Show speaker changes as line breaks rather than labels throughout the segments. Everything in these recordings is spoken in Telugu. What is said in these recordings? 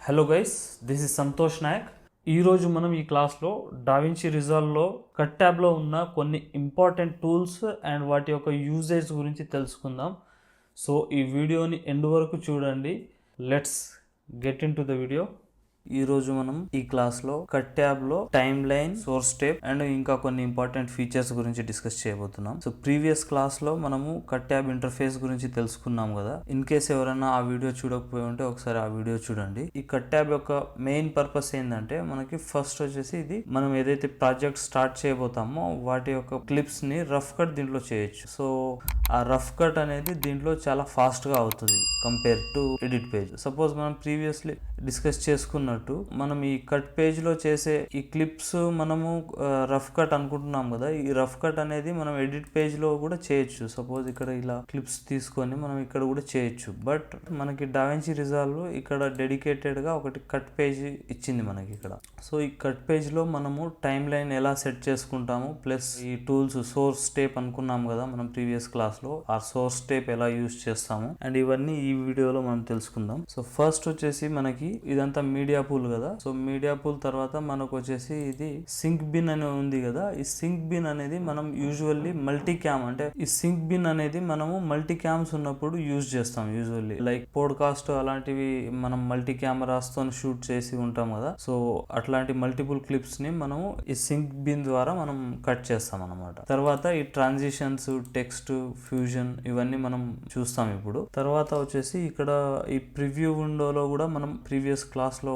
Hello guys, this is Santosh Nayak. ఈరోజు మనం ఈ క్లాస్లో డావిన్సీ రిజాల్వ్లో కట్ ట్యాబ్లో ఉన్న కొన్ని ఇంపార్టెంట్ టూల్స్ అండ్ వాటి యొక్క యూజేజ్ గురించి తెలుసుకుందాం. సో ఈ వీడియోని ఎండ్ వరకు చూడండి. Let's get into the video. ఈరోజు మనం ఈ క్లాస్లో కట్ ట్యాబ్లో timeline, source tape and ఇంకా కొన్ని ఇంపార్టెంట్ ఫీచర్స్ గురించి డిస్కస్ చేయబోతున్నాం. సో ప్రీవియస్ క్లాస్లో మనము కట్ ట్యాబ్ ఇంటర్ఫేస్ గురించి తెలుసుకున్నాం కదా. ఇన్ కేస్ ఎవరైనా ఆ వీడియో చూడకపోయి ఉంటే ఒకసారి ఆ వీడియో చూడండి. ఈ కట్ ట్యాబ్ యొక్క మెయిన్ పర్పస్ ఏంటంటే మనకి ఫస్ట్ వచ్చేసి ఇది మనం ఏదైతే ప్రాజెక్ట్ స్టార్ట్ చేయబోతామో వాటి యొక్క క్లిప్స్ ని రఫ్ కట్ దీంట్లో చేయొచ్చు. సో ఆ రఫ్ కట్ అనేది దీంట్లో చాలా ఫాస్ట్ గా అవుతుంది compare to edit page. Suppose మనం ప్రీవియస్లీ డిస్కస్ చేసుకున్నట్టు మనం ఈ కట్ పేజ్ లో చేసే ఈ క్లిప్స్ మనము రఫ్ కట్ అనుకుంటున్నాం కదా. ఈ రఫ్ కట్ అనేది మనం ఎడిట్ పేజ్ లో కూడా చేయొచ్చు. సపోజ్ ఇక్కడ ఇలా క్లిప్స్ తీసుకొని మనం ఇక్కడ కూడా చేయొచ్చు. బట్ మనకి డావిన్సీ రిజాల్వ్ ఇక్కడ డెడికేటెడ్ గా ఒకటి కట్ పేజ్ ఇచ్చింది మనకి ఇక్కడ. సో ఈ కట్ పేజ్ లో మనము టైమ్ లైన్ ఎలా సెట్ చేసుకుంటాము, ప్లస్ ఈ టూల్స్ సోర్స్ టేప్ అనుకున్నాం కదా మనం ప్రీవియస్ క్లాస్ లో, ఆ సోర్స్ టేప్ ఎలా యూజ్ చేస్తాము అండ్ ఇవన్నీ ఈ వీడియోలో మనం తెలుసుకుందాం. సో ఫస్ట్ వచ్చేసి మనకి ఇదంతా మీడియా పూల్ కదా. సో మీడియా పూల్ తర్వాత మనకు వచ్చేసి ఇది సింక్ బిన్ అని ఉంది కదా. ఈ సింక్ బిన్ అనేది మనం యూజువల్లీ మల్టీ క్యామ్, అంటే ఈ సింక్ బిన్ అనేది మనము మల్టీ క్యామ్స్ ఉన్నప్పుడు యూజ్ చేస్తాం. యూజువల్లీ లైక్ పోడ్కాస్ట్ అలాంటివి మనం మల్టీ కెమెరాస్ తో షూట్ చేసి ఉంటాం కదా. సో అట్లాంటి మల్టిపుల్ క్లిప్స్ ని మనము ఈ సింక్ బిన్ ద్వారా మనం కట్ చేస్తాం అన్నమాట. తర్వాత ఈ ట్రాన్సిషన్స్, టెక్స్ట్, ఫ్యూజన్ ఇవన్నీ మనం చూస్తాం ఇప్పుడు. తర్వాత వచ్చేసి ఇక్కడ ఈ ప్రివ్యూ విండోలో కూడా మనం ప్రీవియస్ క్లాస్ లో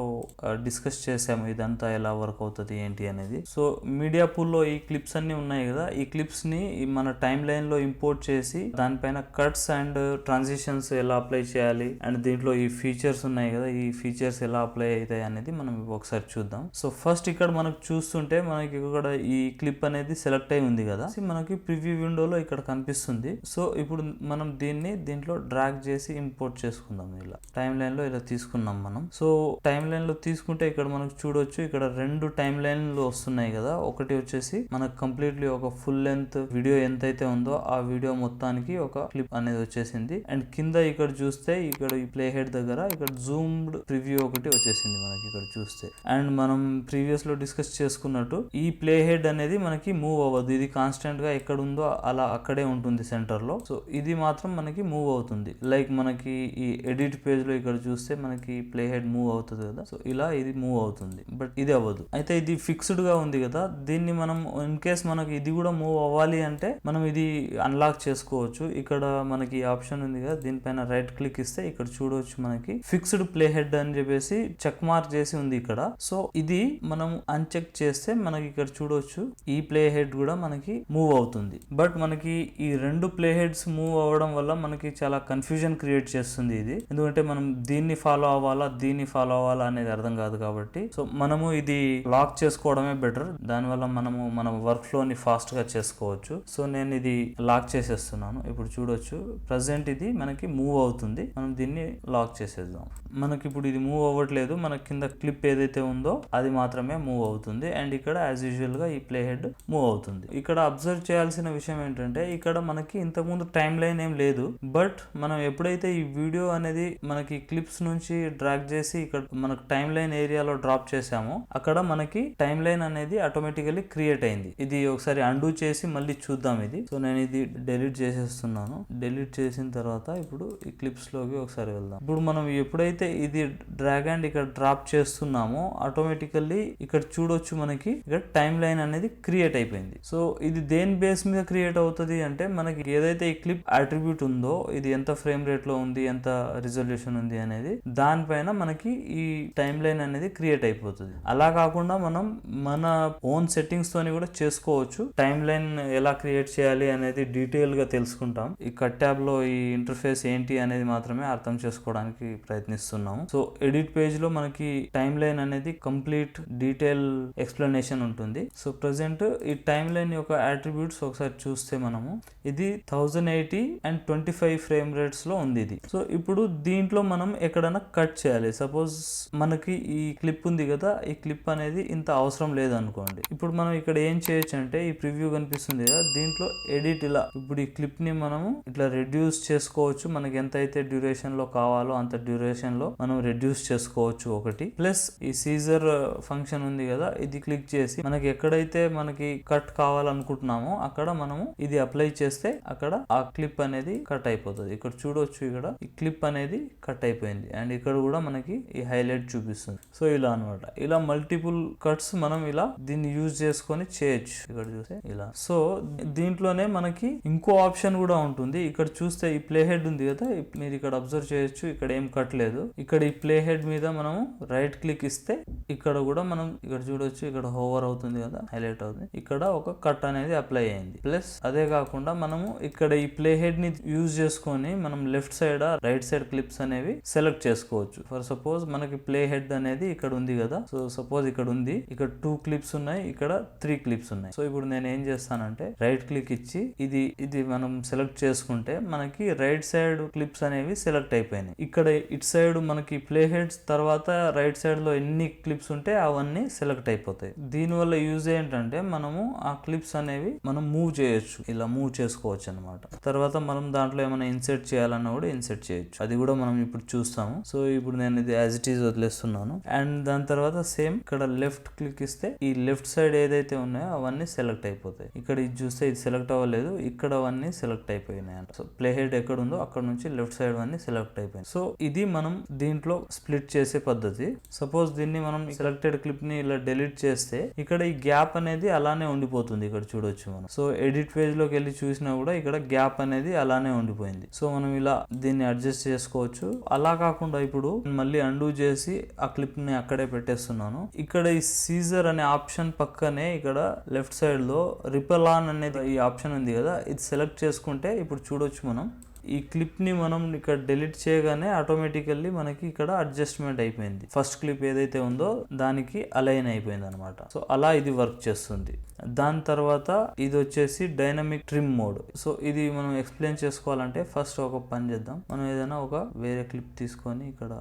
డిస్కస్ చేసాము ఇదంతా ఎలా వర్క్ అవుతుంది ఏంటి అనేది. సో మీడియా పూల్ లో ఈ క్లిప్స్ అన్ని ఉన్నాయి కదా. ఈ క్లిప్స్ ని మన టైమ్ లైన్ లో ఇంపోర్ట్ చేసి దానిపైన కట్స్ అండ్ ట్రాన్సిషన్స్ ఎలా అప్లై చేయాలి అండ్ దీంట్లో ఈ ఫీచర్స్ ఉన్నాయి కదా, ఈ ఫీచర్స్ ఎలా అప్లై అవుతాయి అనేది మనం ఒకసారి చూద్దాం. సో ఫస్ట్ ఇక్కడ మనకు చూస్తుంటే మనకి ఇక్కడ ఈ క్లిప్ అనేది సెలెక్ట్ అయి ఉంది కదా. మనకి ప్రివ్యూ విండోలో ఇక్కడ కనిపిస్తుంది. సో ఇప్పుడు మనం దీంట్లో డ్రాగ్ చేసి ఇంపోర్ట్ చేసుకుందాం. ఇలా టైమ్ లైన్ లో ఇలా తీసుకున్నాం మనం. సో టైమ్ లైన్ లో తీసుకుంటే ఇక్కడ మనకు చూడొచ్చు, ఇక్కడ రెండు టైమ్ లైన్లు వస్తున్నాయి కదా. ఒకటి వచ్చేసి మనకు కంప్లీట్లీ ఒక ఫుల్ లెంత్ వీడియో ఎంతైతే ఉందో ఆ వీడియో మొత్తానికి ఒక క్లిప్ అనేది వచ్చేసింది. అండ్ కింద ఇక్కడ చూస్తే ఇక్కడ ఈ ప్లే హెడ్ దగ్గర ఇక్కడ జూమ్డ్ ప్రివ్యూ ఒకటి వచ్చేసింది మనకి ఇక్కడ చూస్తే. అండ్ మనం ప్రీవియస్ లో డిస్కస్ చేసుకున్నట్టు ఈ ప్లే హెడ్ అనేది మనకి మూవ్ అవ్వదు. ఇది కాన్స్టెంట్ గా ఎక్కడ ఉందో అలా అక్కడే ఉంటుంది సెంటర్ లో. సో ఇది మాత్రం మనకి మూవ్ అవుతుంది. లైక్ మనకి ఈ ఎడిట్ పేజ్ లో ఇక్కడ చూస్తే మనకి ప్లే హెడ్ మూవ్ అవుతుంది కదా. సో ఇలా ఇది మూవ్ అవుతుంది, బట్ ఇది అవ్వదు. అయితే ఇది ఫిక్స్డ్ గా ఉంది కదా. దీన్ని మనం ఇన్ కేస్ మనకి ఇది కూడా మూవ్ అవ్వాలి అంటే మనం ఇది అన్లాక్ చేసుకోవచ్చు. ఇక్కడ మనకి ఆప్షన్ ఉంది కదా, దీనిపైన రైట్ క్లిక్ ఇస్తే ఇక్కడ చూడవచ్చు మనకి ఫిక్స్డ్ ప్లే హెడ్ అని చెప్పేసి చెక్ మార్క్ చేసి ఉంది ఇక్కడ. సో ఇది మనం అన్చెక్ చేస్తే మనకి ఇక్కడ చూడవచ్చు ఈ ప్లే హెడ్ కూడా మనకి మూవ్ అవుతుంది. బట్ మనకి ఈ రెండు ప్లే హెడ్స్ మూవ్ అవ్వడం వల్ల మనకి చాలా కన్ఫ్యూజన్ క్రియేట్ చేస్తుంది ఇది. ఎందుకంటే మనం దీన్ని ఫాలో అవ్వాలా దీన్ని ఫాలో అవ్వాలా అనేది అర్థం కాదు కాబట్టి. సో మనము ఇది లాక్ చేసుకోవడమే బెటర్. దానివల్ల మనము మన వర్క్ ఫ్లో ని ఫాస్ట్ గా చేసుకోవచ్చు. సో నేను ఇది లాక్ చేసేస్తున్నాను. ఇప్పుడు చూడొచ్చు ప్రజెంట్ ఇది మనకి మూవ్ అవుతుంది. మనం దీన్ని లాక్ చేసేద్దాం. మనకి ఇప్పుడు ఇది మూవ్ అవ్వట్లేదు. మన కింద క్లిప్ ఏదైతే ఉందో అది మాత్రమే మూవ్ అవుతుంది. అండ్ ఇక్కడ యాజ్ యూజువల్ గా ఈ ప్లే హెడ్ మూవ్ అవుతుంది. ఇక్కడ అబ్జర్వ్ చేయాల్సిన విషయం ఏంటంటే ఇక్కడ మనకి ఇంతకుముందు టైం లైన్ ఏం లేదు. బట్ మనం ఎప్పుడైతే ఈ వీడియో అనేది మనకి క్లిప్స్ నుంచి డ్రాగ్ చేసి ఇక్కడ మనకు టైం లైన్ ఏరియాలో డ్రాప్ చేసామో అక్కడ మనకి టైం లైన్ అనేది ఆటోమేటికల్లీ క్రియేట్ అయింది. ఇది ఒకసారి అండూ చేసి మళ్ళీ చూద్దాం ఇది. సో నేను ఇది డెలీట్ చేసేస్తున్నాను. డెలీట్ చేసిన తర్వాత ఇప్పుడు ఈ క్లిప్స్ లోకి ఒకసారి వెళ్దాం. ఇప్పుడు మనం ఎప్పుడైతే ఇది డ్రాగ్ అండ్ ఇక్కడ డ్రాప్ చేస్తున్నామో ఆటోమేటికల్లీ ఇక్కడ చూడొచ్చు మనకి ఇక్కడ టైం లైన్ అనేది క్రియేట్ అయిపోయింది. సో ఇది దేని బేస్ మీద క్రియేట్ అవుతుంది అంటే మనకి ఏదైతే ఈ క్లిప్ అట్రిబ్యూట్ ఉందో ఇది ఎంత ఫ్రేమ్ రేట్ లో ఉంది, ఎంత రిజల్యూషన్ ఉంది అనేది దానిపైన మనకి ఈ టైం లైన్ అనేది క్రియేట్ అయిపోతుంది. అలా కాకుండా మనం మన ఓన్ సెట్టింగ్స్ తోని కూడా చేసుకోవచ్చు. టైం లైన్ ఎలా క్రియేట్ చేయాలి అనేది డీటెయిల్ గా తెలుసుకుంటాం. ఈ కట్ ట్యాబ్ లో ఈ ఇంటర్ఫేస్ ఏంటి అనేది మాత్రమే అర్థం చేసుకోవడానికి ప్రయత్నిస్తున్నాము. సో ఎడిట్ పేజ్ లో మనకి టైం లైన్ అనేది కంప్లీట్ డీటెయిల్ ఎక్స్ప్లెనేషన్ ఉంటుంది. సో ప్రెసెంట్ ఈ టైం లైన్ యొక్క అట్రిబ్యూట్స్ ఒకసారి చూస్తే మనము ఇది 1080 అండ్ 25 ఫ్రేమ్ రేట్స్ లో ఉంది ఇది. సో ఇప్పుడు దీంట్లో మనం ఎక్కడైనా కట్ చేయాలి. సపోజ్ మనకి ఈ క్లిప్ ఉంది కదా, ఈ క్లిప్ అనేది ఇంత అవసరం లేదు అనుకోండి. ఇప్పుడు మనం ఇక్కడ ఏం చేయొచ్చు అంటే ఈ ప్రివ్యూ కనిపిస్తుంది కదా, దీంట్లో ఎడిట్ ఇలా ఇప్పుడు ఈ క్లిప్ ని మనము ఇట్లా రెడ్యూస్ చేసుకోవచ్చు. మనకి ఎంత అయితే డ్యూరేషన్ లో కావాలో అంత డ్యూరేషన్ లో లో మనం రెడ్యూస్ చేసుకోవచ్చు ఒకటి. ప్లస్ ఈ సీజర్ ఫంక్షన్ ఉంది కదా, ఇది క్లిక్ చేసి మనకి ఎక్కడైతే మనకి కట్ కావాలనుకుంటున్నామో అక్కడ మనము ఇది అప్లై చేస్తే అక్కడ ఆ క్లిప్ అనేది కట్ అయిపోతుంది. ఇక్కడ చూడొచ్చు, ఇక్కడ ఈ క్లిప్ అనేది కట్ అయిపోయింది అండ్ ఇక్కడ కూడా మనకి ఈ హైలైట్ చూపిస్తుంది. సో ఇలా అనమాట. ఇలా మల్టిపుల్ కట్స్ మనం ఇలా దీన్ని యూజ్ చేసుకొని చేయొచ్చు. ఇక్కడ చూస్తే ఇలా. సో దీంట్లోనే మనకి ఇంకో ఆప్షన్ కూడా ఉంటుంది. ఇక్కడ చూస్తే ఈ ప్లే హెడ్ ఉంది కదా, మీరు ఇక్కడ అబ్జర్వ్ చేయొచ్చు, ఇక్కడ ఏం కట్ లేదు. ఇక్కడ ఈ ప్లే హెడ్ మీద మనము రైట్ క్లిక్ ఇస్తే ఇక్కడ కూడా మనం ఇక్కడ చూడొచ్చు, ఇక్కడ హోవర్ అవుతుంది కదా, హైలైట్ అవుతుంది. ఇక్కడ ఒక కట్ అనేది అప్లై అయింది. ప్లస్ అదే కాకుండా మనము ఇక్కడ ఈ ప్లే హెడ్ ని యూజ్ చేసుకొని మనం left side right side clips అనేవి సెలెక్ట్ చేసుకోవచ్చు. ఫర్ సపోజ్ మనకి ప్లే హెడ్ అనేది ఇక్కడ ఉంది కదా, సో సపోజ్ ఇక్కడ ఉంది, ఇక్కడ 2 క్లిప్స్ ఉన్నాయి, ఇక్కడ 3 క్లిప్స్ ఉన్నాయి. సో ఇప్పుడు నేను ఏం చేస్తానంటే రైట్ క్లిక్ ఇచ్చి ఇది మనం సెలెక్ట్ చేసుకుంటే మనకి రైట్ సైడ్ క్లిప్స్ అనేవి సెలెక్ట్ అయిపోయినాయి. ఇక్కడ ఇటు సైడ్ మనకి ప్లే హెడ్స్ తర్వాత రైట్ సైడ్ లో ఎన్ని క్లిప్స్ ఉంటే అవన్నీ సెలెక్ట్ అయిపోతాయి. దీని వల్ల యూజ్ ఏంటంటే మనము ఆ క్లిప్స్ అనేవి మనం మూవ్ చేయొచ్చు, ఇలా మూవ్ చేసుకోవచ్చు అనమాట. తర్వాత మనం దాంట్లో ఏమైనా ఇన్సర్ట్ చేయాలన్నా కూడా ఇన్సర్ట్ చేయొచ్చు. అది కూడా మనం ఇప్పుడు చూస్తాము. సో ఇప్పుడు నేను ఇది యాజ్ ఇట్ ఈజ్ వదిలేస్తున్నాను. అండ్ దాని తర్వాత సేమ్ ఇక్కడ లెఫ్ట్ క్లిక్ ఇస్తే ఈ లెఫ్ట్ సైడ్ ఏదైతే ఉన్నాయో అవన్నీ సెలెక్ట్ అయిపోతాయి. ఇక్కడ ఇది చూస్తే ఇది సెలెక్ట్ అవ్వలేదు, ఇక్కడ అవన్నీ సెలెక్ట్ అయిపోయినాయి అంట. సో ప్లే హెడ్ ఎక్కడ ఉందో అక్కడ నుంచి లెఫ్ట్ సైడ్ అన్ని సెలెక్ట్ అయిపోయింది. సో ఇది మనం దీంట్లో స్ప్లిట్ చేసే పద్ధతి. సపోజ్ దీన్ని మనం సెలెక్టెడ్ క్లిప్ ని ఇలా డిలీట్ చేస్తే ఇక్కడ ఈ గ్యాప్ అనేది అలానే ఉండిపోతుంది. ఇక్కడ చూడొచ్చు మనం. సో ఎడిట్ పేజ్ లోకి వెళ్ళి చూసినా కూడా ఇక్కడ గ్యాప్ అనేది అలానే ఉండిపోయింది. సో మనం ఇలా దీన్ని అడ్జస్ట్ చేసుకోవచ్చు. అలా కాకుండా ఇప్పుడు మళ్ళీ అండూ చేసి ఆ క్లిప్ ని అక్కడే పెట్టేస్తున్నాను. ఇక్కడ ఈ సీజర్ అనే ఆప్షన్ పక్కనే ఇక్కడ లెఫ్ట్ సైడ్ లో రిపెల్ ఆన్ అనేది ఈ ఆప్షన్ ఉంది కదా, ఇది సెలెక్ట్ చేసుకుంటే ఇప్పుడు చూడొచ్చు మనం ఈ క్లిప్ ని మనం ఇక్కడ డిలీట్ చేయగానే ఆటోమేటికల్లీ మనకి ఇక్కడ అడ్జస్ట్మెంట్ అయిపోయింది. ఫస్ట్ క్లిప్ ఏదైతే ఉందో దానికి అలైన్ అయిపోయింది అనమాట. సో అలా ఇది వర్క్ చేస్తుంది. దాని తర్వాత ఇది వచ్చేసి డైనమిక్ ట్రిమ్ మోడ్. సో ఇది మనం ఎక్స్ప్లెయిన్ చేసుకోవాలంటే ఫస్ట్ ఒక పని చేద్దాం. మనం ఏదైనా ఒక వేరే క్లిప్ తీసుకొని ఇక్కడ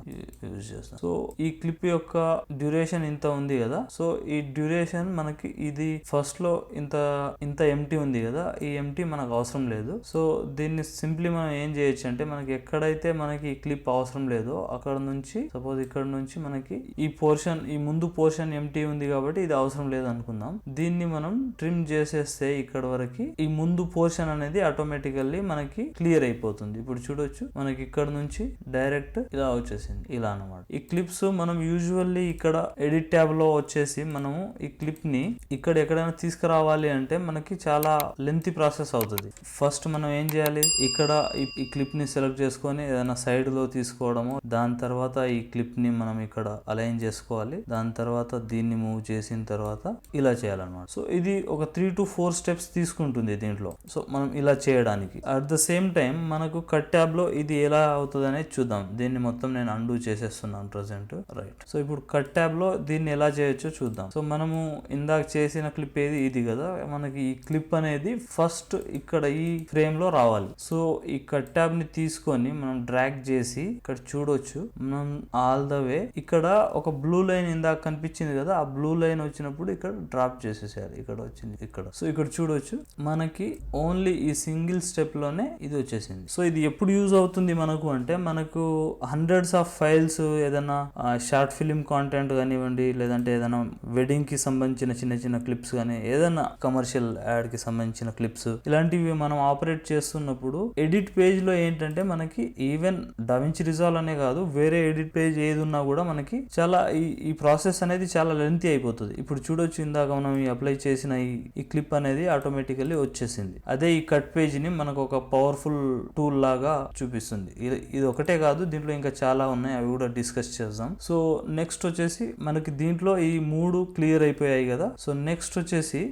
యూజ్ చేస్తాం. సో ఈ క్లిప్ యొక్క డ్యూరేషన్ ఇంత ఉంది కదా, సో ఈ డ్యూరేషన్ మనకి ఇది ఫస్ట్ లో ఇంత ఎంటీ ఉంది కదా, ఈ ఎంటీ మనకు అవసరం లేదు. సో దీన్ని సింప్లీ మనం ఏం చేయొచ్చు అంటే మనకి ఎక్కడైతే మనకి ఈ క్లిప్ అవసరం లేదో అక్కడ నుంచి సపోజ్ ఇక్కడ నుంచి మనకి ఈ ముందు పోర్షన్ ఎంటీ ఉంది కాబట్టి ఇది అవసరం లేదు అనుకుందాం. దీన్ని మనం ట్రిమ్ చేసేస్తే ఇక్కడ వరకు ఈ ముందు పోర్షన్ అనేది ఆటోమేటికల్లీ మనకి క్లియర్ అయిపోతుంది. ఇప్పుడు చూడొచ్చు మనకి ఇక్కడ నుంచి డైరెక్ట్ ఇలా వచ్చేసింది, ఇలా అన్నమాట. ఈ క్లిప్స్ మనం యూజువల్లీ ఇక్కడ ఎడిట్ ట్యాబ్ లో వచ్చేసి మనము ఈ క్లిప్ ని ఇక్కడ ఎక్కడైనా తీసుకురావాలి అంటే మనకి చాలా లెంతీ ప్రాసెస్ అవుతుంది. ఫస్ట్ మనం ఏం చేయాలి, ఇక్కడ ఈ క్లిప్ ని సెలెక్ట్ చేసుకొని ఏదైనా సైడ్ లో తీసుకోవడము, దాని తర్వాత ఈ క్లిప్ ని మనం ఇక్కడ అలైన్ చేసుకోవాలి, దాని తర్వాత దీన్ని మూవ్ చేసిన తర్వాత ఇలా చేయాలన్నమాట. సో ఇది ఒక 3 to 4 స్టెప్స్ తీసుకుంటుంది దీంట్లో. సో మనం ఇలా చేయడానికి అట్ ద సేమ్ టైం మనకు కట్ ట్యాబ్ లో ఇది ఎలా అవుతుంది అనేది చూద్దాం. దీన్ని మొత్తం నేను అండూ చేసేస్తున్నాను ప్రెసెంట్. రైట్. సో ఇప్పుడు కట్ ట్యాబ్ లో దీన్ని ఎలా చేయొచ్చో చూద్దాం. సో మనము ఇందాక చేసిన క్లిప్ ఇది కదా, మనకి ఈ క్లిప్ అనేది ఫస్ట్ ఇక్కడ ఈ ఫ్రేమ్ లో రావాలి. సో ఈ కట్ ట్యాబ్ ని తీసుకొని మనం డ్రాగ్ చేసి ఇక్కడ చూడొచ్చు మనం ఆల్ ద వే ఇక్కడ ఒక బ్లూ లైన్ ఇందాక కనిపించింది కదా, ఆ బ్లూ లైన్ వచ్చినప్పుడు ఇక్కడ డ్రాప్ చేసేసారు. ఇక్కడ వచ్చింది ఇక్కడ. సో ఇక్కడ చూడొచ్చు మనకి ఓన్లీ ఈ సింగిల్ స్టెప్ లోనే ఇది వచ్చేసింది. సో ఇది ఎప్పుడు యూజ్ అవుతుంది మనకు అంటే మనకు హండ్రెడ్స్ ఆఫ్ ఫైల్స్ ఏదైనా షార్ట్ ఫిల్మ్ కాంటెంట్ కానివ్వండి, లేదంటే ఏదైనా వెడ్డింగ్ కి సంబంధించిన చిన్న చిన్న క్లిప్స్ కానీ, ఏదైనా కమర్షియల్ యాడ్ కి సంబంధించిన క్లిప్స్, ఇలాంటివి మనం ఆపరేట్ చేస్తున్నప్పుడు ఎడిట్ పేజ్ లో ఏంటంటే మనకి ఈవెన్ డావించి రిజాల్వ్ అనే కాదు, వేరే ఎడిట్ పేజ్ ఏది ఉన్నా కూడా మనకి చాలా ఈ ప్రాసెస్ అనేది చాలా లెంతీ అయిపోతుంది. ఇప్పుడు చూడొచ్చు ఇందాక మనం అప్లై చేసిన ఈ క్లిప్ అనేది ఆటోమేటికల్లీ వచ్చేసింది. అదే ఈ కట్ పేజ్ ని మనకు ఒక పవర్ఫుల్ టూల్ లాగా చూపిస్తుంది. ఇది ఒకటే కాదు, దీంట్లో ఇంకా చాలా ఉన్నాయి, అవి కూడా డిస్కస్ చేద్దాం. సో నెక్స్ట్ వచ్చేసి మనకి దీంట్లో ఈ 3 క్లియర్ అయిపోయాయి కదా. సో నెక్స్ట్ వచ్చేసి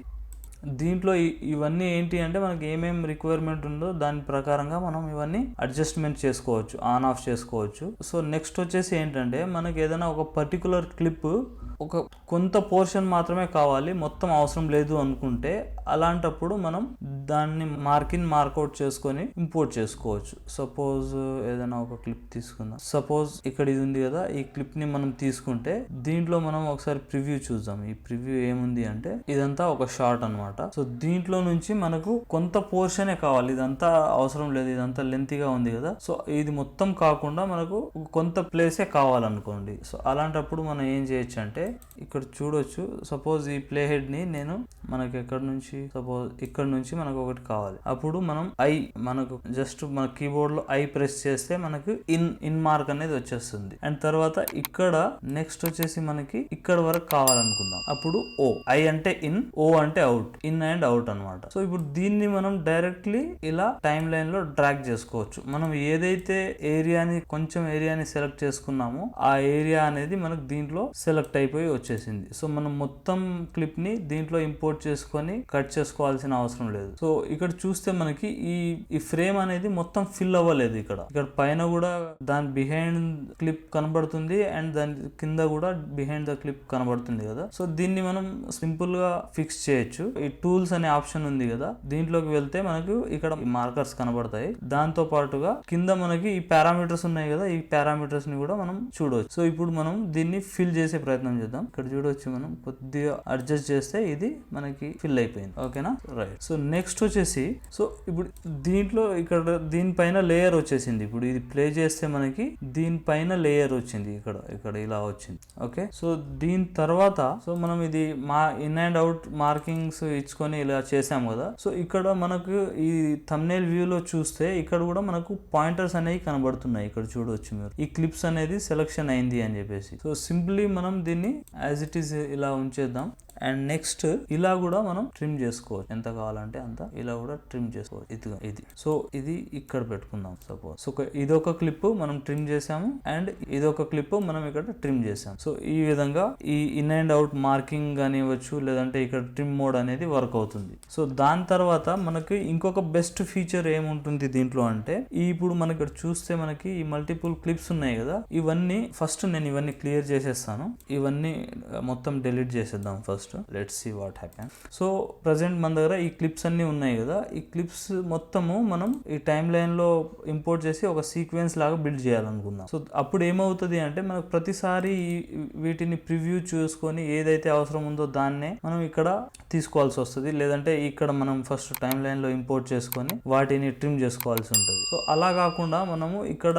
దీంట్లో ఇవన్నీ ఏంటి అంటే మనకి ఏమేం రిక్వైర్మెంట్ ఉందో దాని ప్రకారంగా మనం ఇవన్నీ అడ్జస్ట్మెంట్ చేసుకోవచ్చు, ఆన్ ఆఫ్ చేసుకోవచ్చు. సో నెక్స్ట్ వచ్చేసి ఏంటంటే మనకి ఏదైనా ఒక పర్టికులర్ క్లిప్ ఒక కొంత పోర్షన్ మాత్రమే కావాలి, మొత్తం అవసరం లేదు అనుకుంటే అలాంటప్పుడు మనం దాన్ని మార్కౌట్ చేసుకొని ఇంపోర్ట్ చేసుకోవచ్చు. సపోజ్ ఏదైనా ఒక క్లిప్ తీసుకుందాం. సపోజ్ ఇక్కడ ఇది ఉంది కదా, ఈ క్లిప్ ని మనం తీసుకుంటే దీంట్లో మనం ఒకసారి ప్రివ్యూ చూద్దాం. ఈ ప్రివ్యూ ఏముంది అంటే ఇదంతా ఒక షార్ట్ అన్నమాట. సో దీంట్లో నుంచి మనకు కొంత పోర్షనే కావాలి, ఇదంతా అవసరం లేదు, ఇదంతా లెంతీగా ఉంది కదా. సో ఇది మొత్తం కాకుండా మనకు కొంత ప్లేసే కావాలనుకోండి. సో అలాంటప్పుడు మనం ఏం చేయొచ్చు అంటే ఇక్కడ చూడొచ్చు. సపోజ్ ఈ ప్లే హెడ్ ని నేను మనకి ఎక్కడ నుంచి, సపోజ్ ఇక్కడ నుంచి మనకు ఒకటి కావాలి. అప్పుడు మనం మనకు జస్ట్ మన కీబోర్డ్ లో ఐ ప్రెస్ చేస్తే మనకు ఇన్ మార్క్ అనేది వచ్చేస్తుంది. అండ్ తర్వాత ఇక్కడ నెక్స్ట్ వచ్చేసి మనకి ఇక్కడ వరకు కావాలనుకుందాం. అప్పుడు ఓ, ఐ అంటే ఇన్, ఓ అంటే అవుట్, ఇన్ అండ్ అవుట్ అన్నమాట. సో ఇప్పుడు దీన్ని మనం డైరెక్ట్లీ ఇలా టైం లైన్ లో డ్రాగ్ చేసుకోవచ్చు. మనం ఏదైతే కొంచెం ఏరియాని సెలెక్ట్ చేసుకున్నామో ఆ ఏరియా అనేది మనకు దీంట్లో సెలెక్ట్ అయిపోయి వచ్చేసింది. సో మనం మొత్తం క్లిప్ ని దీంట్లో ఇంపోర్ట్ చేసుకొని కట్ చేసుకోవాల్సిన అవసరం లేదు. సో ఇక్కడ చూస్తే మనకి ఈ ఫ్రేమ్ అనేది మొత్తం ఫిల్ అవ్వలేదు. ఇక్కడ పైన కూడా దాని బిహైండ్ క్లిప్ కనబడుతుంది అండ్ దాని కింద కూడా బిహైండ్ ద క్లిప్ కనబడుతుంది కదా. సో దీన్ని మనం సింపుల్ గా ఫిక్స్ చేయొచ్చు. ఈ టూల్స్ అనే ఆప్షన్ ఉంది కదా, దీంట్లోకి వెళ్తే మనకు ఇక్కడ మార్కర్స్ కనబడతాయి. దాంతో పాటుగా కింద మనకి ఈ పారామీటర్స్ ఉన్నాయి కదా, ఈ పారామీటర్స్ ని కూడా మనం చూడవచ్చు. సో ఇప్పుడు మనం దీన్ని ఫిల్ చేసే ప్రయత్నం చేద్దాం. ఇక్కడ చూడవచ్చు, మనం కొద్దిగా అడ్జస్ట్ చేస్తే ఇది మనకి ఫిల్ అయిపోయింది. ఓకేనా, రైట్. సో నెక్స్ట్ వచ్చేసి, సో ఇప్పుడు దీంట్లో ఇక్కడ దీనిపైన లేయర్ వచ్చేసింది. ఇప్పుడు ఇది ప్లే చేస్తే మనకి దీనిపైన లేయర్ వచ్చింది, ఇక్కడ ఇలా వచ్చింది. ఓకే, సో దీని తర్వాత సో మనం ఇది ఇన్ అండ్ అవుట్ మార్కింగ్స్ ఇచ్చుకొని ఇలా చేసాం కదా. సో ఇక్కడ మనకు ఈ థంబ్నెయిల్ వ్యూలో చూస్తే ఇక్కడ కూడా మనకు పాయింటర్స్ అనేవి కనబడుతున్నాయి. ఇక్కడ చూడవచ్చు మీరు, ఈ క్లిప్స్ అనేది సెలెక్షన్ అయింది అని చెప్పేసి. సో సింప్లీ మనం దీన్ని యాజ్ ఇట్ ఈస్ ఇలా ఉంచేద్దాం. అండ్ నెక్స్ట్ ఇలా కూడా మనం ట్రిమ్ చేసుకోవచ్చు, ఎంత కావాలంటే అంత ఇలా కూడా ట్రిమ్ చేసుకోవచ్చు. ఇది సో ఇది ఇక్కడ పెట్టుకుందాం. సపోజ్ సో ఇదొక క్లిప్ మనం ట్రిమ్ చేసాము అండ్ ఇదొక క్లిప్ మనం ఇక్కడ ట్రిమ్ చేసాం. సో ఈ విధంగా ఈ ఇన్ అండ్ అవుట్ మార్కింగ్ కానివ్వచ్చు, లేదంటే ఇక్కడ ట్రిమ్ మోడ్ అనేది వర్క్ అవుతుంది. సో దాని తర్వాత మనకి ఇంకొక బెస్ట్ ఫీచర్ ఏముంటుంది దీంట్లో అంటే, ఇప్పుడు మనకి ఇక్కడ చూస్తే మనకి ఈ మల్టిపుల్ క్లిప్స్ ఉన్నాయి కదా, ఇవన్నీ ఫస్ట్ నేను ఇవన్నీ క్లియర్ చేసేస్తాను. ఇవన్నీ మొత్తం డిలీట్ చేసేద్దాం first. Let's see what happen. So present మన దగ్గర ఈ క్లిప్స్ అన్ని ఉన్నాయి కదా, ఈ క్లిప్స్ మొత్తము మనం ఈ టైం లైన్ లో ఇంపోర్ట్ చేసి ఒక సీక్వెన్స్ లాగా బిల్డ్ చేయాలనుకుందాం. సో అప్పుడు ఏమవుతుంది అంటే మనకు ప్రతిసారి వీటిని ప్రివ్యూ చూసుకొని ఏదైతే అవసరం ఉందో దాన్నే మనం ఇక్కడ తీసుకోవాల్సి వస్తుంది. లేదంటే ఇక్కడ మనం ఫస్ట్ టైం లైన్ లో ఇంపోర్ట్ చేసుకొని వాటిని ట్రిమ్ చేసుకోవాల్సి ఉంటుంది. సో అలా కాకుండా మనము ఇక్కడ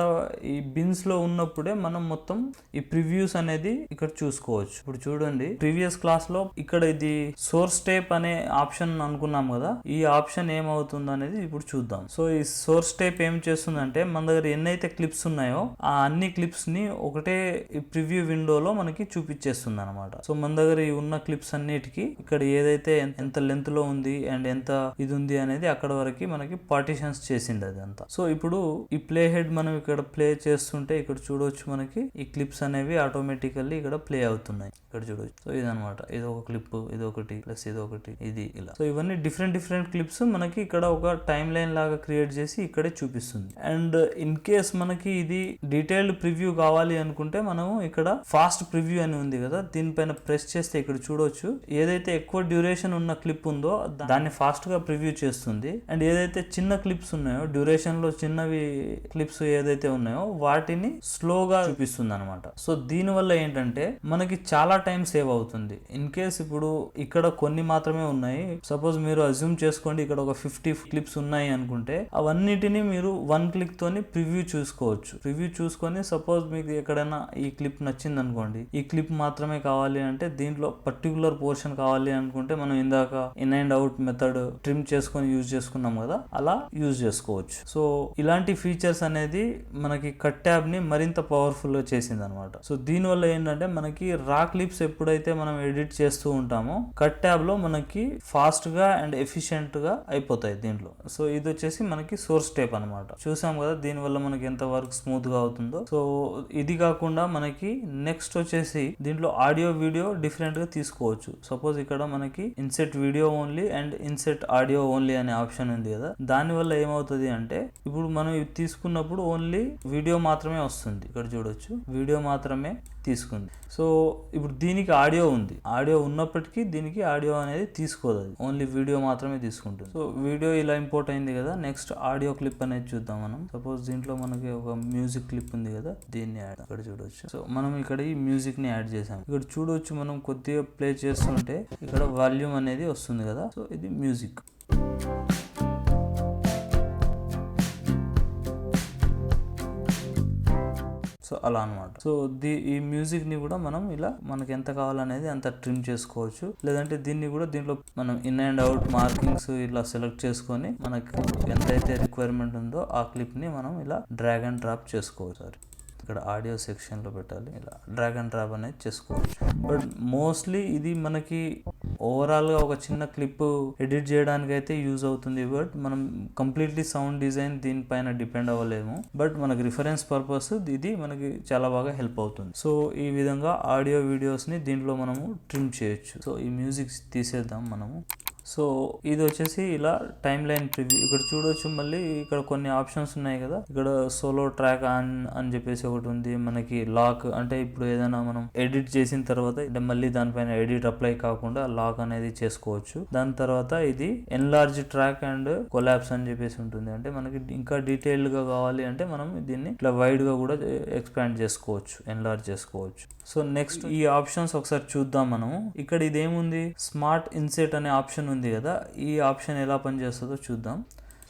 ఈ బిన్స్ లో ఉన్నప్పుడే మనం మొత్తం ఈ ప్రివ్యూస్ అనేది ఇక్కడ చూసుకోవచ్చు. ఇప్పుడు చూడండి, ప్రీవియస్ క్లాస్ లో ఇక్కడ ఇది సోర్స్ టేప్ అనే ఆప్షన్ అనుకున్నాం కదా, ఈ ఆప్షన్ ఏమవుతుంది అనేది ఇప్పుడు చూద్దాం. సో ఈ సోర్స్ టేప్ ఏం చేస్తుందంటే మన దగ్గర ఎన్నైతే క్లిప్స్ ఉన్నాయో ఆ అన్ని క్లిప్స్ ని ఒకటే ప్రివ్యూ విండోలో మనకి చూపించేస్తుంది అనమాట. సో మన దగ్గర ఈ ఉన్న క్లిప్స్ అన్నిటికీ ఇక్కడ ఏదైతే ఎంత లెంత్ లో ఉంది అండ్ ఎంత ఇది ఉంది అనేది అక్కడ వరకు మనకి పార్టిషన్స్ చేసింది అదంతా. సో ఇప్పుడు ఈ ప్లే హెడ్ మనం ఇక్కడ ప్లే చేస్తుంటే ఇక్కడ చూడవచ్చు, మనకి ఈ క్లిప్స్ అనేవి ఆటోమేటికల్లీ ఇక్కడ ప్లే అవుతున్నాయి. ఇక్కడ చూడవచ్చు. సో ఇదనమాట, ఇది ఒక క్లిప్, ఇది ఒకటి ప్లస్ ఇది ఒకటి, ఇది ఇలా. సో ఇవన్నీ డిఫరెంట్ క్లిప్స్ మనకి ఇక్కడ ఒక టైం లైన్ లాగా క్రియేట్ చేసి ఇక్కడే చూపిస్తుంది. అండ్ ఇన్ కేస్ మనకి ఇది డీటెయిల్డ్ ప్రివ్యూ కావాలి అనుకుంటే మనము ఇక్కడ ఫాస్ట్ ప్రివ్యూ అని ఉంది కదా, దీనిపైన ప్రెస్ చేస్తే ఇక్కడ చూడవచ్చు, ఏదైతే ఎక్కువ డ్యూరేషన్ ఉన్న క్లిప్ ఉందో దాన్ని ఫాస్ట్ గా ప్రివ్యూ చేస్తుంది. అండ్ ఏదైతే చిన్న క్లిప్స్ ఉన్నాయో, డ్యూరేషన్ లో చిన్నవి క్లిప్స్ ఏదైతే ఉన్నాయో వాటిని స్లోగా చూపిస్తుంది అనమాట. సో దీని వల్ల ఏంటంటే మనకి చాలా టైం సేవ్ అవుతుంది. ఇన్ కేస్ ఇప్పుడు ఇక్కడ కొన్ని మాత్రమే ఉన్నాయి, సపోజ్ మీరు అజ్యూమ్ చేసుకోండి ఇక్కడ ఒక 50 క్లిప్స్ ఉన్నాయి అనుకుంటే, అవన్నిటిని మీరు వన్ క్లిక్ తోని ప్రివ్యూ చూసుకోవచ్చు. ప్రివ్యూ చూసుకొని సపోజ్ మీకు ఎక్కడైనా ఈ క్లిప్ నచ్చింది అనుకోండి, ఈ క్లిప్ మాత్రమే కావాలి అంటే దీంట్లో పర్టికులర్ పోర్షన్ కావాలి అనుకుంటే మనం ఇందాక in and out method trim చేసుకొని యూజ్ చేసుకున్నాం కదా, అలా యూజ్ చేసుకోవచ్చు. సో ఇలాంటి ఫీచర్స్ అనేది మనకి కట్ ట్యాబ్ ని మరింత పవర్ఫుల్ గా చేసింది అనమాట. సో దీని వల్ల ఏంటంటే మనకి రా క్లిప్స్ ఎప్పుడైతే మనం ఎడిట్ చేస్తూ ఉంటామో కట్ ట్యాబ్ లో మనకి ఫాస్ట్ గా అండ్ ఎఫిషియెంట్ గా అయిపోతాయి దీంట్లో. సో ఇది వచ్చేసి మనకి సోర్స్ టేప్ అనమాట. చూసాం కదా దీని వల్ల మనకి ఎంత వర్క్ స్మూత్ గా అవుతుందో. సో ఇది కాకుండా మనకి నెక్స్ట్ వచ్చేసి దీంట్లో ఆడియో వీడియో డిఫరెంట్ గా తీసుకోవచ్చు. సపోజ్ ఇక్కడ మనకి INCET video only and INCET audio only అనే ఆప్షన్ ఉంది కదా, దాని వల్ల ఏమవుతుంది అంటే ఇప్పుడు మనం ఇది తీసుకున్నప్పుడు ఓన్లీ వీడియో మాత్రమే వస్తుంది. ఇక్కడ చూడొచ్చు, వీడియో మాత్రమే తీసుకుంది. సో ఇప్పుడు దీనికి ఆడియో ఉంది, ఆడియో ఉన్నప్పటికీ దీనికి ఆడియో అనేది తీసుకోదు, అది ఓన్లీ వీడియో మాత్రమే తీసుకుంటుంది. సో వీడియో ఇలా ఇంపోర్ట్ అయింది కదా, నెక్స్ట్ ఆడియో క్లిప్ అనేది చూద్దాం మనం. సపోజ్ దీంట్లో మనకి ఒక మ్యూజిక్ క్లిప్ ఉంది కదా, దీన్ని యాడ్ ఇక్కడ చూడవచ్చు. సో మనం ఇక్కడ ఈ మ్యూజిక్ ని యాడ్ చేసాం. ఇక్కడ చూడవచ్చు మనం కొద్దిగా ప్లే చేస్తుంటే ఇక్కడ వాల్యూమ్ అనేది వస్తుంది కదా, సో ఇది మ్యూజిక్. సో అలా అనమాట. సో ఈ మ్యూజిక్ ని కూడా మనం ఇలా మనకి ఎంత కావాలనేది అంత ట్రిమ్ చేసుకోవచ్చు. లేదంటే దీన్ని కూడా దీంట్లో మనం ఇన్ అండ్ అవుట్ మార్కింగ్స్ ఇలా సెలెక్ట్ చేసుకొని మనకి ఎంతైతే రిక్వైర్మెంట్ ఉందో ఆ క్లిప్ ని మనం ఇలా డ్రాగ్ అండ్ డ్రాప్ చేసుకోవచ్చు. ఇక్కడ ఆడియో సెక్షన్లో పెట్టాలి, ఇలా డ్రాగ్ అండ్ డ్రాప్ అనేది చేసుకోవచ్చు. బట్ మోస్ట్లీ ఇది మనకి ఓవరాల్గా ఒక చిన్న క్లిప్ ఎడిట్ చేయడానికి అయితే యూజ్ అవుతుంది. బట్ మనం కంప్లీట్లీ సౌండ్ డిజైన్ దీనిపైన డిపెండ్ అవ్వలేము. బట్ మనకి రిఫరెన్స్ పర్పస్ ఇది మనకి చాలా బాగా హెల్ప్ అవుతుంది. సో ఈ విధంగా ఆడియో వీడియోస్ని దీంట్లో మనము ట్రిమ్ చేయొచ్చు. సో ఈ మ్యూజిక్ తీసేద్దాం మనము. సో ఇది వచ్చేసి ఇలా టైమ్ లైన్ ప్రివ్యూ. ఇక్కడ చూడవచ్చు, మళ్ళీ ఇక్కడ కొన్ని ఆప్షన్స్ ఉన్నాయి కదా, ఇక్కడ సోలో ట్రాక్ ఆన్ అని చెప్పేసి ఒకటి ఉంది. మనకి లాక్ అంటే ఇప్పుడు ఏదైనా మనం ఎడిట్ చేసిన తర్వాత మళ్ళీ దానిపైన ఎడిట్ అప్లై కాకుండా లాక్ అనేది చేసుకోవచ్చు. దాని తర్వాత ఇది ఎన్లార్జ్ ట్రాక్ అండ్ కొలాప్స్ అని చెప్పేసి ఉంటుంది. అంటే మనకి ఇంకా డీటెయిల్డ్ గా కావాలి అంటే మనం దీన్ని ఇట్లా వైడ్ గా కూడా ఎక్స్పాండ్ చేసుకోవచ్చు, ఎన్లార్జ్ చేసుకోవచ్చు. సో నెక్స్ట్ ఈ ఆప్షన్స్ ఒకసారి చూద్దాం మనము. ఇక్కడ ఇదేముంది, స్మార్ట్ ఇన్సెట్ అనే ఆప్షన్ ఉంది కదా, ఈ ఆప్షన్ ఎలా పనిచేస్తుందో చూద్దాం.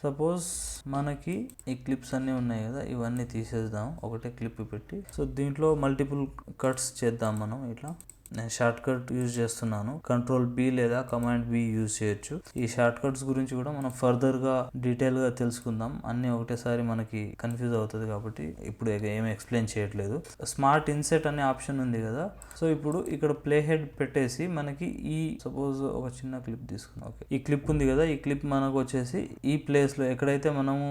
సపోజ్ మనకి ఈ క్లిప్స్ అన్నీ ఉన్నాయి కదా, ఇవన్నీ తీసేద్దాం ఒకటే క్లిప్ పెట్టి. సో దీంట్లో మల్టిపుల్ కట్స్ చేద్దాం మనం. ఇట్లా నేను షార్ట్ కట్ యూజ్ చేస్తున్నాను, Ctrl+B లేదా Command+B యూజ్ చేయొచ్చు. ఈ షార్ట్ కట్స్ గురించి కూడా మనం ఫర్దర్ గా డీటెయిల్ గా తెలుసుకుందాం. అన్ని ఒకటేసారి మనకి కన్ఫ్యూజ్ అవుతుంది కాబట్టి ఇప్పుడు ఏమి ఎక్స్ప్లెయిన్ చేయట్లేదు. స్మార్ట్ ఇన్సెట్ అనే ఆప్షన్ ఉంది కదా, సో ఇప్పుడు ఇక్కడ ప్లే హెడ్ పెట్టేసి మనకి ఈ సపోజ్ ఒక చిన్న క్లిప్ తీసుకున్నాం. ఓకే, ఈ క్లిప్ ఉంది కదా, ఈ క్లిప్ మనకు వచ్చేసి ఈ ప్లేస్ లో ఎక్కడైతే మనము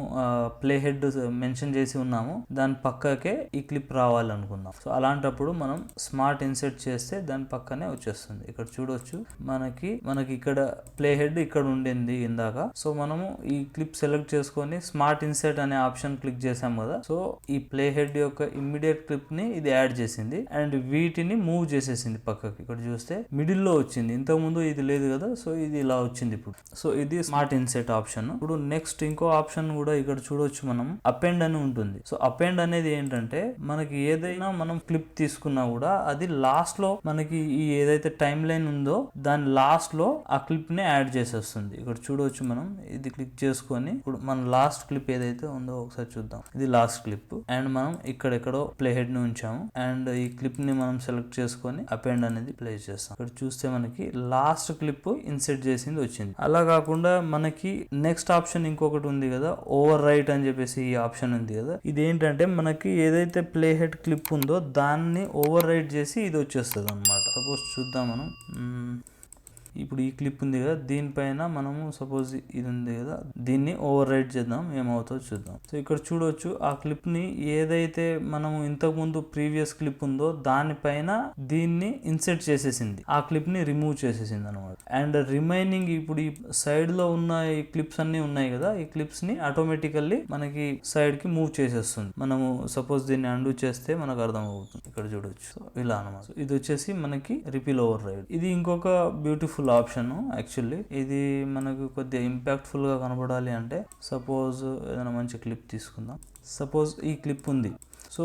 ప్లే హెడ్ మెన్షన్ చేసి ఉన్నామో దాని పక్కకే ఈ క్లిప్ రావాలనుకుందాం. సో అలాంటప్పుడు మనం స్మార్ట్ ఇన్సెట్ చేస్తే దాని పక్కనే వచ్చేస్తుంది. ఇక్కడ చూడొచ్చు మనకి ఇక్కడ ప్లే హెడ్ ఇక్కడ ఉండింది ఇందాక. సో మనము ఈ క్లిప్ సెలెక్ట్ చేసుకొని స్మార్ట్ ఇన్సెట్ అనే ఆప్షన్ క్లిక్ చేసాం కదా, సో ఈ ప్లే హెడ్ యొక్క ఇమ్మీడియట్ క్లిప్ ని ఇది యాడ్ చేసింది అండ్ వీటిని మూవ్ చేసేసింది పక్కకి. ఇక్కడ చూస్తే మిడిల్ లో వచ్చింది, ఇంతకు ముందు ఇది లేదు కదా, సో ఇది ఇలా వచ్చింది ఇప్పుడు. సో ఇది స్మార్ట్ ఇన్సెట్ ఆప్షన్. ఇప్పుడు నెక్స్ట్ ఇంకో ఆప్షన్ కూడా ఇక్కడ చూడొచ్చు మనం, అపెండ్ అని ఉంటుంది. సో అపెండ్ అనేది ఏంటంటే మనకి ఏదైనా మనం క్లిప్ తీసుకున్నా కూడా అది లాస్ట్ లో మనకి ఈ ఏదైతే టైం లైన్ ఉందో దాని లాస్ట్ లో ఆ క్లిప్ ని యాడ్ చేసేస్తుంది. ఇక్కడ చూడవచ్చు మనం, ఇది క్లిక్ చేసుకొని ఇప్పుడు మన లాస్ట్ క్లిప్ ఏదైతే ఉందో ఒకసారి చూద్దాం. ఇది లాస్ట్ క్లిప్ అండ్ మనం ఇక్కడెక్కడో ప్లే హెడ్ ని ఉంచాము అండ్ ఈ క్లిప్ ని మనం సెలెక్ట్ చేసుకొని అపెండ్ అనేది ప్లే చేస్తాం. ఇక్కడ చూస్తే మనకి లాస్ట్ క్లిప్ ఇన్సెట్ చేసింది వచ్చింది. అలా కాకుండా మనకి నెక్స్ట్ ఆప్షన్ ఇంకొకటి ఉంది కదా, ఓవర్ రైట్ అని చెప్పేసి ఈ ఆప్షన్ ఉంది కదా, ఇది ఏంటంటే మనకి ఏదైతే ప్లే హెడ్ క్లిప్ ఉందో దాన్ని ఓవర్ రైట్ చేసి ఇది వచ్చేస్తుంది అన్నమాట. సపోజ్ చూద్దాం మనం, ఇప్పుడు ఈ క్లిప్ ఉంది కదా, దీనిపైన మనము సపోజ్ ఇది ఉంది కదా, దీన్ని ఓవర్ రైట్ చేద్దాం, ఏమవుతుందో చూద్దాం. సో ఇక్కడ చూడవచ్చు ఆ క్లిప్ ని ఏదైతే మనము ఇంతకు ముందు ప్రీవియస్ క్లిప్ ఉందో దానిపైన దీన్ని ఇన్సెట్ చేసేసింది, ఆ క్లిప్ ని రిమూవ్ చేసేసింది అనమాట. అండ్ రిమైనింగ్ ఇప్పుడు ఈ సైడ్ లో ఉన్న ఈ క్లిప్స్ అన్ని ఉన్నాయి కదా, ఈ క్లిప్స్ ని ఆటోమేటికల్లీ మనకి సైడ్ కి మూవ్ చేసేస్తుంది. మనము సపోజ్ దీన్ని అండూ చేస్తే మనకు అర్థం అవుతుంది. ఇక్కడ చూడొచ్చు, సో ఇలా అనమాట. ఇది వచ్చేసి మనకి రిపీల్ ఓవర్ రైడ్. ఇది ఇంకొక బ్యూటిఫుల్ ఆప్షన్. యాక్చువల్లీ ఇది మనకు కొద్దిగా ఇంపాక్ట్ఫుల్ గా కనపడాలి అంటే సపోజ్ ఏదైనా మంచి క్లిప్ తీసుకుందాం. సపోజ్ ఈ క్లిప్ ఉంది, సో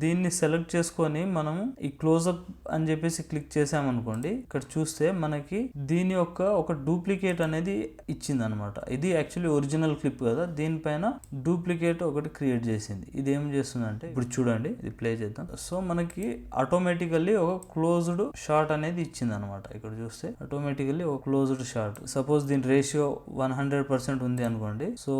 దీన్ని సెలెక్ట్ చేసుకొని మనము ఈ క్లోజప్ అని చెప్పేసి క్లిక్ చేసామనుకోండి, ఇక్కడ చూస్తే మనకి దీని యొక్క ఒక డూప్లికేట్ అనేది ఇచ్చింది అనమాట. ఇది యాక్చువల్లీ ఒరిజినల్ క్లిప్ కదా, దీనిపైన డూప్లికేట్ ఒకటి క్రియేట్ చేసింది. ఇది ఏం చేస్తుందంటే ఇప్పుడు చూడండి, ఇది ప్లే చేద్దాం. సో మనకి ఆటోమేటికల్లీ ఒక క్లోజ్డ్ షాట్ అనేది ఇచ్చింది అనమాట. ఇక్కడ చూస్తే ఆటోమేటికల్లీ ఒక క్లోజ్డ్ షాట్. సపోజ్ దీని రేషియో 100% ఉంది అనుకోండి, సో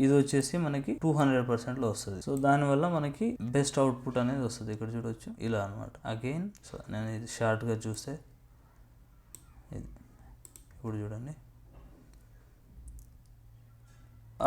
ఇది వచ్చేసి మనకి 200% లో వస్తుంది. సో దానివల్ల మనకి బెస్ట్ అవుట్పుట్ అనేది వస్తుంది. ఇక్కడ చూడవచ్చు ఇలా అనమాట. అగైన్ సో నేను ఇది షార్ట్గా చూస్తే ఇది ఇప్పుడు చూడండి,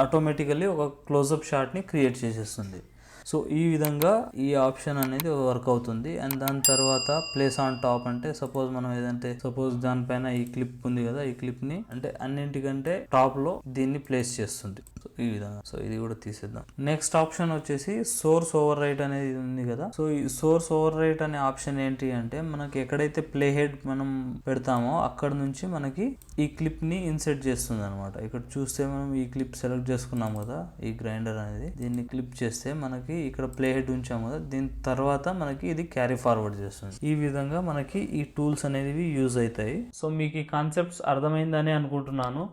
ఆటోమేటికల్లీ ఒక క్లోజప్ షాట్ని క్రియేట్ చేసేస్తుంది. సో ఈ విధంగా ఈ ఆప్షన్ అనేది వర్క్ అవుతుంది. అండ్ దాని తర్వాత ప్లేస్ ఆన్ టాప్ అంటే సపోజ్ మనం ఏదంటే సపోజ్ దానిపైన ఈ క్లిప్ ఉంది కదా, ఈ క్లిప్ ని అంటే అన్నింటికంటే టాప్ లో దీన్ని ప్లేస్ చేస్తుంది. సో ఈ విధంగా. సో ఇది కూడా తీసేద్దాం. నెక్స్ట్ ఆప్షన్ వచ్చేసి సోర్స్ ఓవర్ రైట్ అనేది ఉంది కదా. సో ఈ సోర్స్ ఓవర్ రైట్ అనే ఆప్షన్ ఏంటి అంటే మనకి ఎక్కడైతే ప్లే హెడ్ మనం పెడతామో అక్కడ నుంచి మనకి ఈ క్లిప్ ని ఇన్సెర్ట్ చేస్తుంది అనమాట. ఇక్కడ చూస్తే మనం ఈ క్లిప్ సెలెక్ట్ చేసుకున్నాం కదా, ఈ గ్రైండర్ అనేది, దీన్ని క్లిప్ చేస్తే మనకి ఇక్కడ ప్లే హెడ్ ఉంచాము కదా, దీని తర్వాత మనకి ఇది క్యారీ ఫార్వర్డ్ చేస్తుంది. ఈ విధంగా మనకి ఈ టూల్స్ అనేవి యూజ్ అవుతాయి. సో మీకు ఈ కాన్సెప్ట్స్ అర్థమైందని అనుకుంటున్నాను.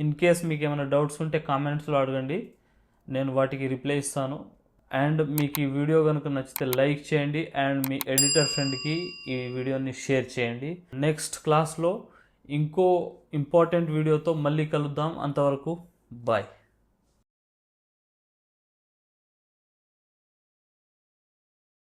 ఇన్ కేస్ మీకు ఏమైనా డౌట్స్ ఉంటే కామెంట్స్లో అడగండి, నేను వాటికి రిప్లై ఇస్తాను. అండ్ మీకు ఈ వీడియో కనుక నచ్చితే లైక్ చేయండి అండ్ మీ ఎడిటర్ ఫ్రెండ్కి ఈ వీడియోని షేర్ చేయండి. నెక్స్ట్ క్లాస్లో ఇంకో ఇంపార్టెంట్ వీడియోతో మళ్ళీ కలుద్దాం. అంతవరకు బాయ్.